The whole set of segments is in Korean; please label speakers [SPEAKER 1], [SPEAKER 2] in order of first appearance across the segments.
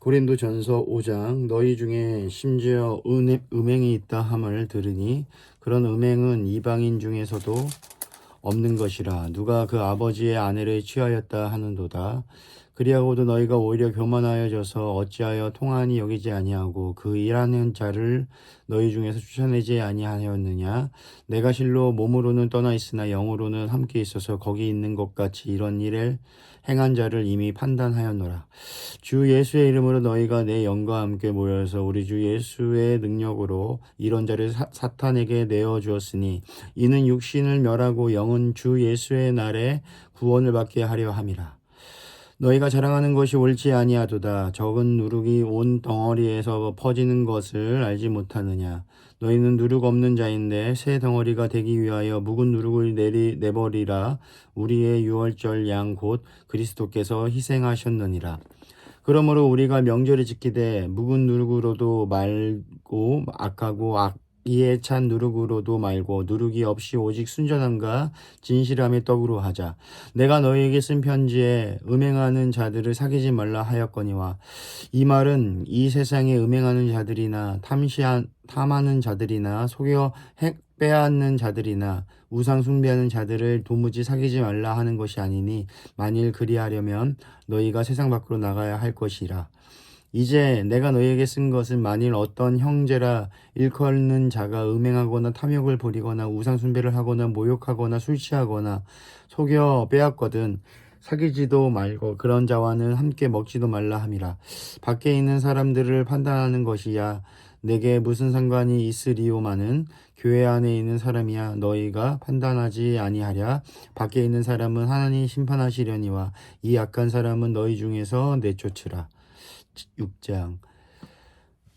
[SPEAKER 1] 고린도전서 5장 너희 중에 심지어 음행이 있다 함을 들으니 그런 음행은 이방인 중에서도 없는 것이라. 누가 그 아버지의 아내를 취하였다 하는도다. 그리하고도 너희가 오히려 교만하여져서 어찌하여 통하니 여기지 아니하고 그 일하는 자를 너희 중에서 추천하지 아니하였느냐. 내가 실로 몸으로는 떠나 있으나 영으로는 함께 있어서 거기 있는 것 같이 이런 일을 행한 자를 이미 판단하였노라. 주 예수의 이름으로 너희가 내 영과 함께 모여서 우리 주 예수의 능력으로 이런 자를 사탄에게 내어주었으니 이는 육신을 멸하고 영은 주 예수의 날에 구원을 받게 하려 함이라. 너희가 자랑하는 것이 옳지 아니하도다. 적은 누룩이 온 덩어리에서 퍼지는 것을 알지 못하느냐. 너희는 누룩 없는 자인데 새 덩어리가 되기 위하여 묵은 누룩을 내버리라. 우리의 유월절 양 곧 그리스도께서 희생하셨느니라. 그러므로 우리가 명절을 지키되 묵은 누룩으로도 말고 악하고 악의에 찬 누룩으로도 말고 누룩이 없이 오직 순전함과 진실함의 떡으로 하자. 내가 너희에게 쓴 편지에 음행하는 자들을 사귀지 말라 하였거니와 이 말은 이 세상에 음행하는 자들이나 탐하는 자들이나 속여 빼앗는 자들이나 우상 숭배하는 자들을 도무지 사귀지 말라 하는 것이 아니니 만일 그리하려면 너희가 세상 밖으로 나가야 할 것이라. 이제 내가 너희에게 쓴 것은 만일 어떤 형제라 일컫는 자가 음행하거나 탐욕을 부리거나 우상 숭배를 하거나 모욕하거나 술 취하거나 속여 빼앗거든 사귀지도 말고 그런 자와는 함께 먹지도 말라 함이라. 밖에 있는 사람들을 판단하는 것이야 내게 무슨 상관이 있으리오마는 교회 안에 있는 사람이야 너희가 판단하지 아니하랴. 밖에 있는 사람은 하나님 심판하시려니와 이 악한 사람은 너희 중에서 내쫓으라. 6장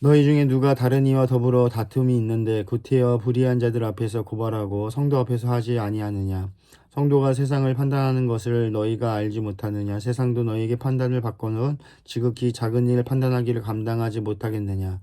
[SPEAKER 1] 너희 중에 누가 다른 이와 더불어 다툼이 있는데 구태여 불의한 자들 앞에서 고발하고 성도 앞에서 하지 아니하느냐. 성도가 세상을 판단하는 것을 너희가 알지 못하느냐. 세상도 너희에게 판단을 받거든 지극히 작은 일을 판단하기를 감당하지 못하겠느냐.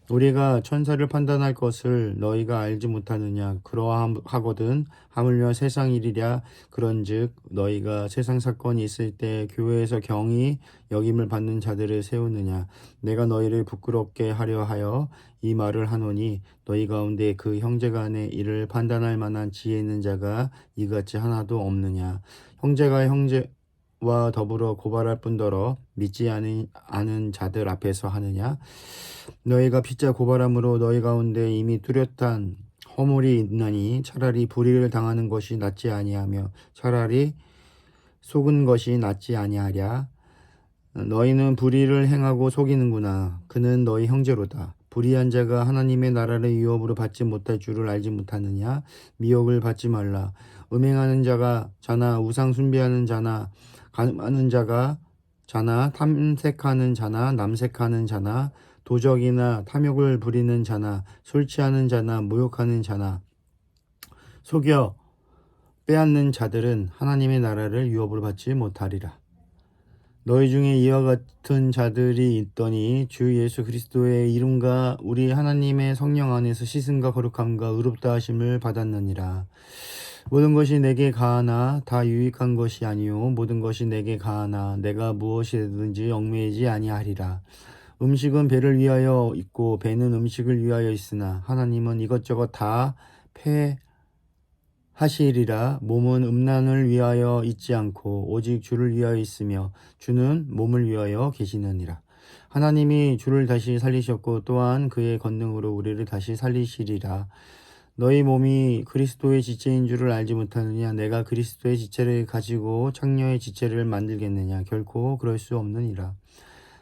[SPEAKER 1] 우리가 천사를 판단할 것을 너희가 알지 못하느냐. 그러하거든 하물며 세상 일이랴. 그런즉 너희가 세상 사건이 있을 때 교회에서 경히 여김을 받는 자들을 세우느냐. 내가 너희를 부끄럽게 하려 하여 이 말을 하노니 너희 가운데 그 형제간의 일을 판단할 만한 지혜 있는 자가 이같이 하나도 없느냐. 형제가 형제와 더불어 고발할 뿐더러 믿지 않은 자들 앞에서 하느냐. 너희가 피자 고발함으로 너희 가운데 이미 뚜렷한 허물이 있나니 차라리 불의를 당하는 것이 낫지 아니하며 차라리 속은 것이 낫지 아니하랴. 너희는 불의를 행하고 속이는구나. 그는 너희 형제로다. 불의한 자가 하나님의 나라를 유업으로 받지 못할 줄을 알지 못하느냐. 미혹을 받지 말라. 음행하는 자가 자나 우상 숭배하는 자나 간음하는 자가 자나 탐색하는 자나 남색하는 자나 도적이나 탐욕을 부리는 자나 술 취하는 자나 모욕하는 자나 속여 빼앗는 자들은 하나님의 나라를 유업으로 받지 못하리라. 너희 중에 이와 같은 자들이 있더니 주 예수 그리스도의 이름과 우리 하나님의 성령 안에서 씻음과 거룩함과 의롭다 하심을 받았느니라. 모든 것이 내게 가하나 다 유익한 것이 아니요 모든 것이 내게 가하나 내가 무엇이든지 얽매이지 아니하리라. 음식은 배를 위하여 있고 배는 음식을 위하여 있으나 하나님은 이것저것 다 패하시리라. 몸은 음란을 위하여 있지 않고 오직 주를 위하여 있으며 주는 몸을 위하여 계시느니라. 하나님이 주를 다시 살리셨고 또한 그의 권능으로 우리를 다시 살리시리라. 너희 몸이 그리스도의 지체인 줄을 알지 못하느냐. 내가 그리스도의 지체를 가지고 창녀의 지체를 만들겠느냐. 결코 그럴 수 없느니라.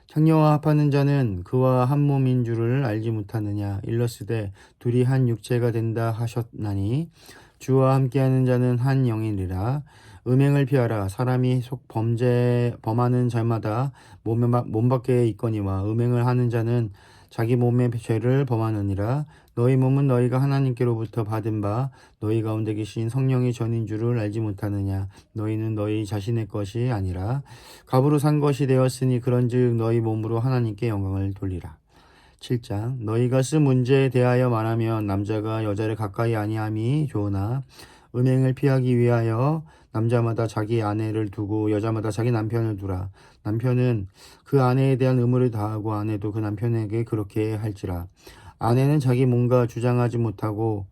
[SPEAKER 1] 창녀와 합하는 자는 그와 한 몸인 줄을 알지 못하느냐. 일러스되 둘이 한 육체가 된다 하셨나니 주와 함께하는 자는 한 영이니라. 음행을 피하라. 사람이 속 범하는 자마다 몸 밖에 있거니와 음행을 하는 자는 자기 몸의 죄를 범하느니라. 너희 몸은 너희가 하나님께로부터 받은 바 너희 가운데 계신 성령의 전인 줄을 알지 못하느냐. 너희는 너희 자신의 것이 아니라 값으로 산 것이 되었으니 그런즉 너희 몸으로 하나님께 영광을 돌리라. 7장 너희가 쓴 문제에 대하여 말하면 남자가 여자를 가까이 아니함이 좋으나 음행을 피하기 위하여 남자마다 자기 아내를 두고 여자마다 자기 남편을 두라. 남편은 그 아내에 대한 의무를 다하고 아내도 그 남편에게 그렇게 할지라. 아내는 자기 몸과 주장하지 못하고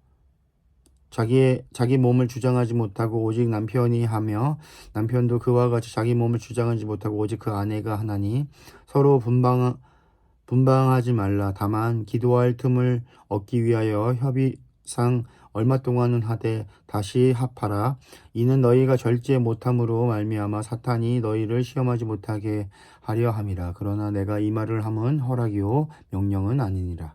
[SPEAKER 1] 자기 몸을 주장하지 못하고 오직 남편이 하며 남편도 그와 같이 자기 몸을 주장하지 못하고 오직 그 아내가 하나니 서로 분방하지 말라. 다만 기도할 틈을 얻기 위하여 협의상 얼마 동안은 하되 다시 합하라. 이는 너희가 절제 못함으로 말미암아 사탄이 너희를 시험하지 못하게 하려 함이라. 그러나 내가 이 말을 함은 허락이요 명령은 아니니라.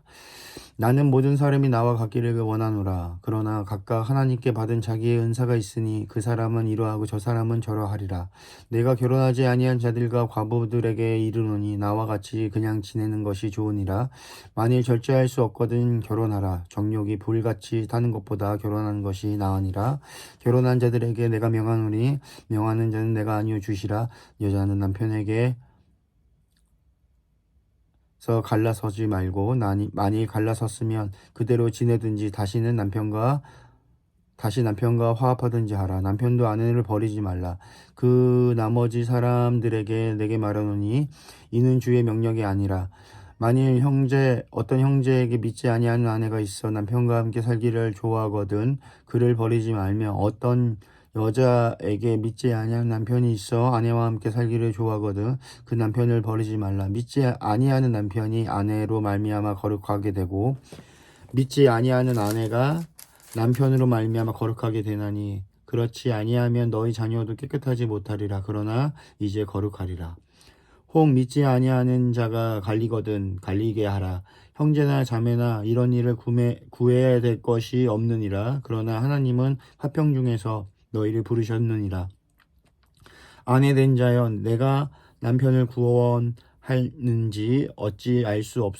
[SPEAKER 1] 나는 모든 사람이 나와 같기를 원하노라. 그러나 각각 하나님께 받은 자기의 은사가 있으니 그 사람은 이러하고 저 사람은 저러하리라. 내가 결혼하지 아니한 자들과 과부들에게 이르노니 나와 같이 그냥 지내는 것이 좋으니라. 만일 절제할 수 없거든 결혼하라. 정욕이 불같이 타는 것보다 결혼하는 것이 나으니라. 결혼한 자들에게 내가 명하노니 명하는 자는 내가 아니요 주시라. 여자는 남편에게 갈라서지 말고 만일 갈라섰으면 그대로 지내든지 다시 남편과 화합하든지 하라. 남편도 아내를 버리지 말라. 그 나머지 사람들에게 내게 말하노니 이는 주의 명령이 아니라 만일 어떤 형제에게 믿지 아니하는 아내가 있어 남편과 함께 살기를 좋아하거든 그를 버리지 말며 어떤 여자에게 믿지 아니하는 남편이 있어 아내와 함께 살기를 좋아하거든 그 남편을 버리지 말라. 믿지 아니하는 남편이 아내로 말미암아 거룩하게 되고 믿지 아니하는 아내가 남편으로 말미암아 거룩하게 되나니 그렇지 아니하면 너희 자녀도 깨끗하지 못하리라. 그러나 이제 거룩하리라. 혹 믿지 아니하는 자가 갈리거든 갈리게 하라. 형제나 자매나 이런 일을 구해야 될 것이 없느니라. 그러나 하나님은 화평 중에서 너희를 부르셨느니라. 아내 된 자여 내가 남편을 구원하는지 어찌 알 수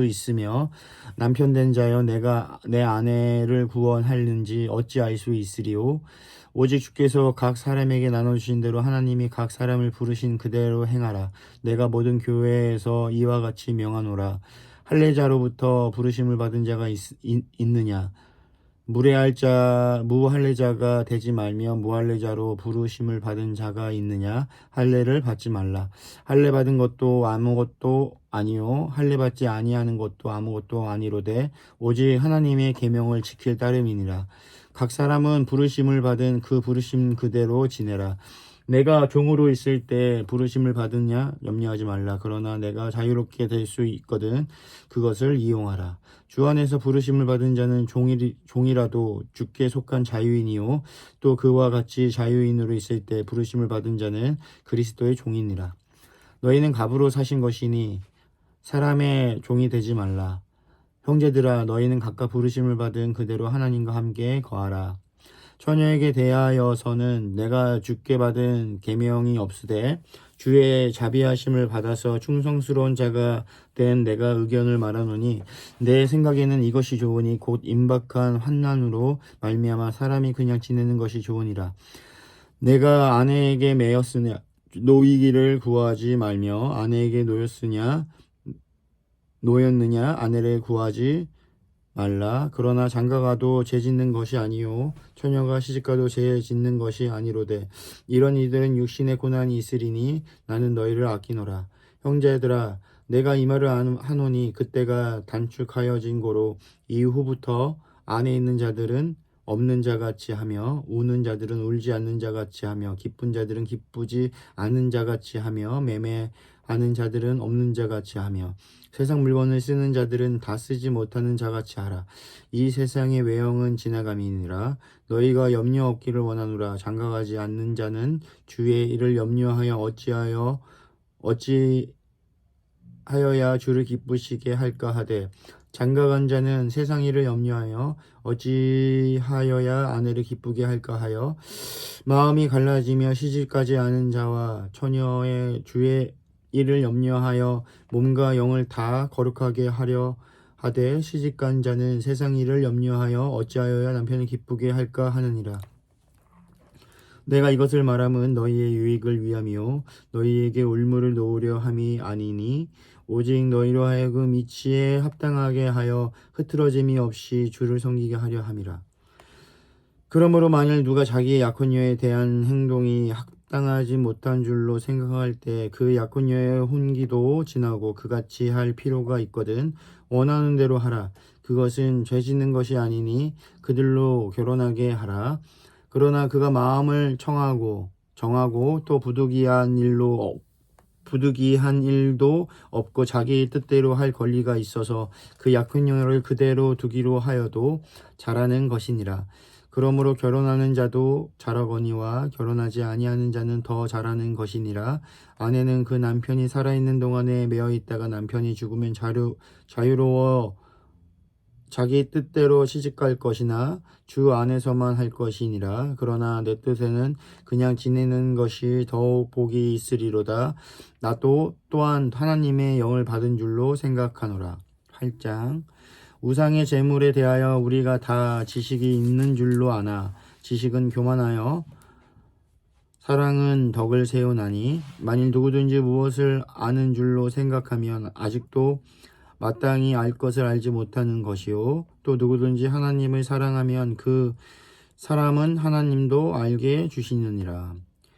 [SPEAKER 1] 있으며 남편 된 자여 내가 내 아내를 구원하는지 어찌 알 수 있으리요. 오직 주께서 각 사람에게 나눠주신 대로 하나님이 각 사람을 부르신 그대로 행하라. 내가 모든 교회에서 이와 같이 명하노라. 할례자로부터 부르심을 받은 자가 있느냐. 무할례자가 되지 말며 무할례자로 부르심을 받은 자가 있느냐. 할례를 받지 말라. 할례 받은 것도 아무것도 아니요 할례 받지 아니하는 것도 아무것도 아니로되 오직 하나님의 계명을 지킬 따름이니라. 각 사람은 부르심을 받은 그 부르심 그대로 지내라. 내가 종으로 있을 때 부르심을 받으냐 염려하지 말라. 그러나 내가 자유롭게 될 수 있거든 그것을 이용하라. 주 안에서 부르심을 받은 자는 종이라도 주께 속한 자유인이요 또 그와 같이 자유인으로 있을 때 부르심을 받은 자는 그리스도의 종이니라. 너희는 갑으로 사신 것이니 사람의 종이 되지 말라. 형제들아 너희는 각각 부르심을 받은 그대로 하나님과 함께 거하라. 처녀에게 대하여서는 내가 주께 받은 계명이 없으되 주의 자비하심을 받아서 충성스러운 자가 된 내가 의견을 말하노니 내 생각에는 이것이 좋으니 곧 임박한 환난으로 말미암아 사람이 그냥 지내는 것이 좋으니라. 내가 아내에게 매였으냐 노이기를 구하지 말며 아내에게 노였느냐 아내를 구하지 말라. 그러나 장가가도 죄 짓는 것이 아니요 처녀가 시집가도 죄 짓는 것이 아니로되 이런 이들은 육신의 고난이 있으리니 나는 너희를 아끼노라. 형제들아 내가 이 말을 하노니 그때가 단축하여진 고로 이후부터 안에 있는 자들은 없는 자같이 하며 우는 자들은 울지 않는 자같이 하며 기쁜 자들은 기쁘지 않는 자같이 하며 매매하는 자들은 없는 자같이 하며 세상 물건을 쓰는 자들은 다 쓰지 못하는 자같이 하라. 이 세상의 외형은 지나감이니라. 너희가 염려 없기를 원하노라. 장가가지 않는 자는 주의 일을 염려하여 어찌하여야 주를 기쁘시게 할까 하되 장가간 자는 세상 일을 염려하여 어찌하여야 아내를 기쁘게 할까 하여 마음이 갈라지며 시집가지 않은 자와 처녀의 주의 이를 염려하여 몸과 영을 다 거룩하게 하려 하되 시집간 자는 세상 일을 염려하여 어찌하여야 남편을 기쁘게 할까 하느니라. 내가 이것을 말함은 너희의 유익을 위함이요 너희에게 울무를 놓으려 함이 아니니 오직 너희로 하여금 이치에 합당하게 하여 흐트러짐이 없이 주를 섬기게 하려 함이라. 그러므로 만일 누가 자기의 약혼녀에 대한 행동이 합당하지 못한 줄로 생각할 때 그 약혼녀의 혼기도 지나고 그같이 할 필요가 있거든. 원하는 대로 하라. 그것은 죄 짓는 것이 아니니 그들로 결혼하게 하라. 그러나 그가 마음을 정하고 또 부득이한 일도 없고 자기 뜻대로 할 권리가 있어서 그 약혼녀를 그대로 두기로 하여도 잘하는 것이니라. 그러므로 결혼하는 자도 잘하거니와 결혼하지 아니하는 자는 더 잘하는 것이니라. 아내는 그 남편이 살아있는 동안에 매어 있다가 남편이 죽으면 자유로워 자기 뜻대로 시집갈 것이나 주 안에서만 할 것이니라. 그러나 내 뜻에는 그냥 지내는 것이 더욱 복이 있으리로다. 나도 또한 하나님의 영을 받은 줄로 생각하노라. 8장. 우상의 제물에 대하여 우리가 다 지식이 있는 줄로 아나. 지식은 교만하여 사랑은 덕을 세우나니 만일 누구든지 무엇을 아는 줄로 생각하면 아직도 마땅히 알 것을 알지 못하는 것이요 또 누구든지 하나님을 사랑하면 그 사람은 하나님도 알게 주시느니라.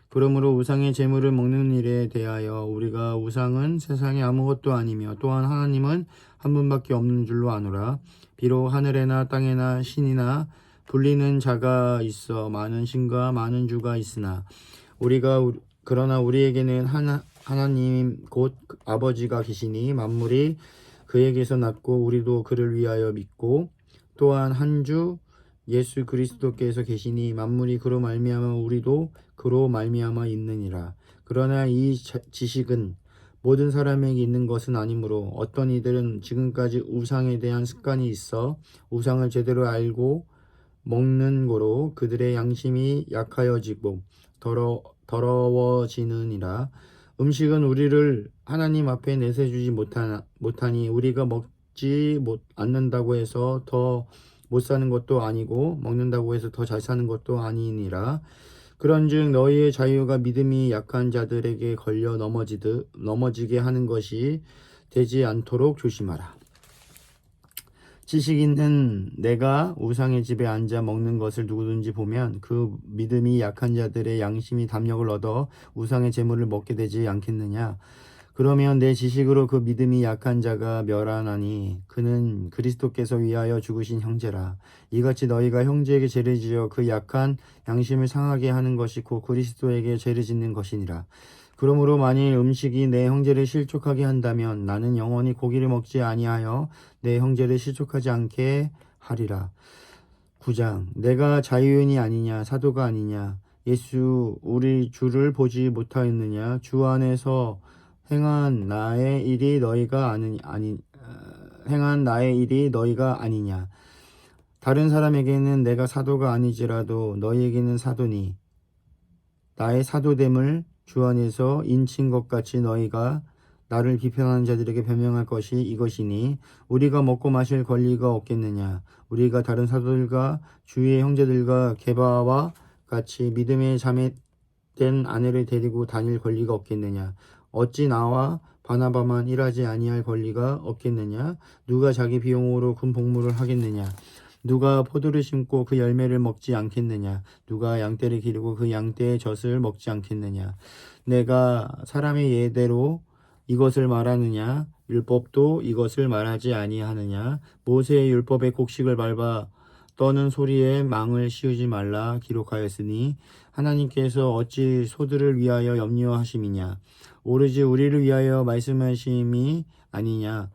[SPEAKER 1] 그러므로 우상의 제물을 먹는 일에 대하여 우리가 우상은 세상에 아무것도 아니며 또한 하나님은 한 분밖에 없는 줄로 아노라. 비록 하늘에나 땅에나 신이나 불리는 자가 있어 많은 신과 많은 주가 있으나 그러나 우리에게는 하나님 곧 아버지가 계시니 만물이 그에게서 났고 우리도 그를 위하여 믿고 또한 한 주 예수 그리스도께서 계시니 만물이 그로 말미암아 우리도 그로 말미암아 있느니라. 그러나 이 지식은 모든 사람에게 있는 것은 아니므로 어떤 이들은 지금까지 우상에 대한 습관이 있어 우상을 제대로 알고 먹는 거로 그들의 양심이 약하여지고 더러워지느니라. 음식은 우리를 하나님 앞에 내세주지 못하니 우리가 먹지 않는다고 해서 더 못 사는 것도 아니고 먹는다고 해서 더 잘 사는 것도 아니니라. 그런즉 너희의 자유가 믿음이 약한 자들에게 걸려 넘어지게 하는 것이 되지 않도록 조심하라. 지식 있는 내가 우상의 집에 앉아 먹는 것을 누구든지 보면 그 믿음이 약한 자들의 양심이 담력을 얻어 우상의 제물을 먹게 되지 않겠느냐. 그러면 내 지식으로 그 믿음이 약한 자가 멸하나니 그는 그리스도께서 위하여 죽으신 형제라. 이같이 너희가 형제에게 죄를 지어 그 약한 양심을 상하게 하는 것이 곧 그리스도에게 죄를 짓는 것이니라. 그러므로 만일 음식이 내 형제를 실족하게 한다면 나는 영원히 고기를 먹지 아니하여 내 형제를 실족하지 않게 하리라. 9장. 내가 자유인이 아니냐 사도가 아니냐 예수 우리 주를 보지 못하였느냐 주 안에서 행한 나의 일이 너희가 아니냐. 다른 사람에게는 내가 사도가 아니지라도 너희에게는 사도니 나의 사도됨을 주 안에서 인친 것 같이 너희가 나를 비판하는 자들에게 변명할 것이 이것이니 우리가 먹고 마실 권리가 없겠느냐. 우리가 다른 사도들과 주위의 형제들과 게바와 같이 믿음의 자매된 아내를 데리고 다닐 권리가 없겠느냐. 어찌 나와 바나바만 일하지 아니할 권리가 없겠느냐. 누가 자기 비용으로 군 복무를 하겠느냐. 누가 포도를 심고 그 열매를 먹지 않겠느냐. 누가 양떼를 기르고 그 양떼의 젖을 먹지 않겠느냐. 내가 사람의 예대로 이것을 말하느냐. 율법도 이것을 말하지 아니하느냐. 모세의 율법의 곡식을 밟아 떠는 소리에 망을 씌우지 말라 기록하였으니 하나님께서 어찌 소들을 위하여 염려하심이냐. 오로지 우리를 위하여 말씀하심이 아니냐.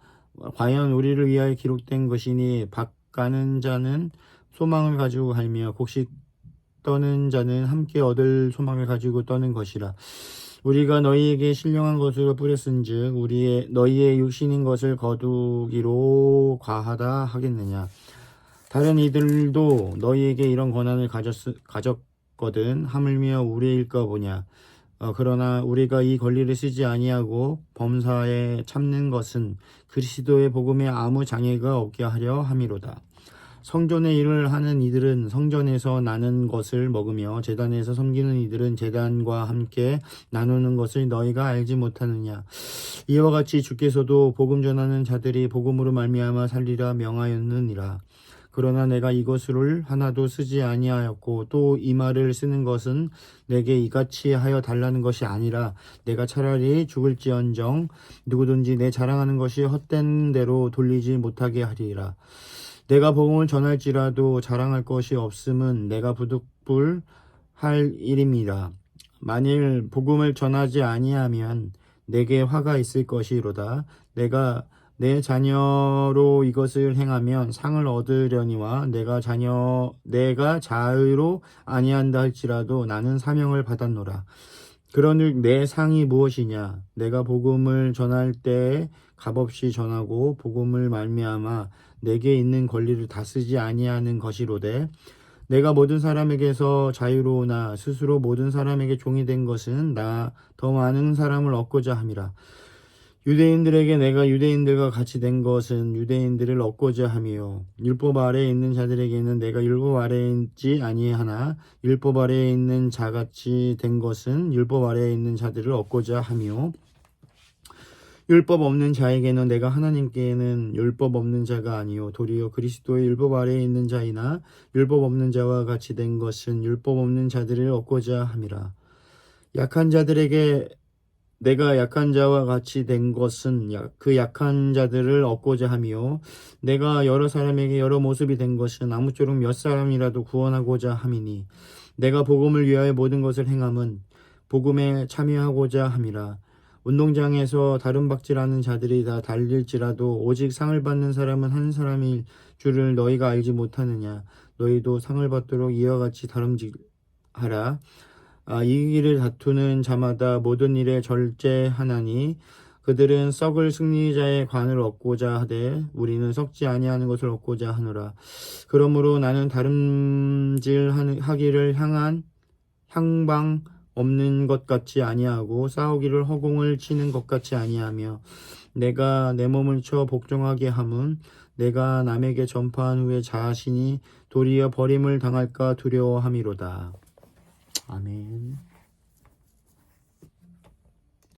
[SPEAKER 1] 과연 우리를 위하여 기록된 것이니 가는 자는 소망을 가지고 갈며 곡식 떠는 자는 함께 얻을 소망을 가지고 떠는 것이라. 우리가 너희에게 신령한 것으로 뿌렸은즉 너희의 육신인 것을 거두기로 과하다 하겠느냐. 다른 이들도 너희에게 이런 권한을 가졌거든 하물며 우리일까 보냐. 그러나 우리가 이 권리를 쓰지 아니하고 범사에 참는 것은 그리스도의 복음에 아무 장애가 없게 하려 함이로다. 성전의 일을 하는 이들은 성전에서 나는 것을 먹으며 제단에서 섬기는 이들은 제단과 함께 나누는 것을 너희가 알지 못하느냐. 이와 같이 주께서도 복음 전하는 자들이 복음으로 말미암아 살리라 명하였느니라. 그러나 내가 이것을 하나도 쓰지 아니하였고 또 이 말을 쓰는 것은 내게 이같이 하여 달라는 것이 아니라 내가 차라리 죽을지언정 누구든지 내 자랑하는 것이 헛된 대로 돌리지 못하게 하리라. 내가 복음을 전할지라도 자랑할 것이 없음은 내가 부득불할 일입니다. 만일 복음을 전하지 아니하면 내게 화가 있을 것이로다. 내가 내 자녀로 이것을 행하면 상을 얻으려니와 내가 자의로 아니한다 할지라도 나는 사명을 받았노라. 그러늘 내 상이 무엇이냐? 내가 복음을 전할 때에 값없이 전하고 복음을 말미암아 내게 있는 권리를 다 쓰지 아니하는 것이로되 내가 모든 사람에게서 자유로우나 스스로 모든 사람에게 종이 된 것은 나 더 많은 사람을 얻고자 함이라. 유대인들에게 내가 유대인들과 같이 된 것은 유대인들을 얻고자 함이요 율법 아래에 있는 자들에게는 내가 율법 아래에 있지 아니하나 율법 아래에 있는 자같이 된 것은 율법 아래에 있는 자들을 얻고자 함이요 율법 없는 자에게는 내가 하나님께는 율법 없는 자가 아니요 도리어 그리스도의 율법 아래에 있는 자이나 율법 없는 자와 같이 된 것은 율법 없는 자들을 얻고자 함이라. 약한 자들에게 내가 약한 자와 같이 된 것은 그 약한 자들을 얻고자 함이요 내가 여러 사람에게 여러 모습이 된 것은 아무쪼록 몇 사람이라도 구원하고자 함이니 내가 복음을 위하여 모든 것을 행함은 복음에 참여하고자 함이라. 운동장에서 다름박질하는 자들이 다 달릴지라도 오직 상을 받는 사람은 한 사람일 줄을 너희가 알지 못하느냐. 너희도 상을 받도록 이와 같이 다름질하라. 이기기를 다투는 자마다 모든 일에 절제하나니 그들은 썩을 승리자의 관을 얻고자 하되 우리는 썩지 아니하는 것을 얻고자 하노라. 그러므로 나는 다름질하기를 향한 향방 없는 것 같이 아니하고 싸우기를 허공을 치는 것 같이 아니하며 내가 내 몸을 쳐 복종하게 함은 내가 남에게 전파한 후에 자신이 도리어 버림을 당할까 두려워함이로다.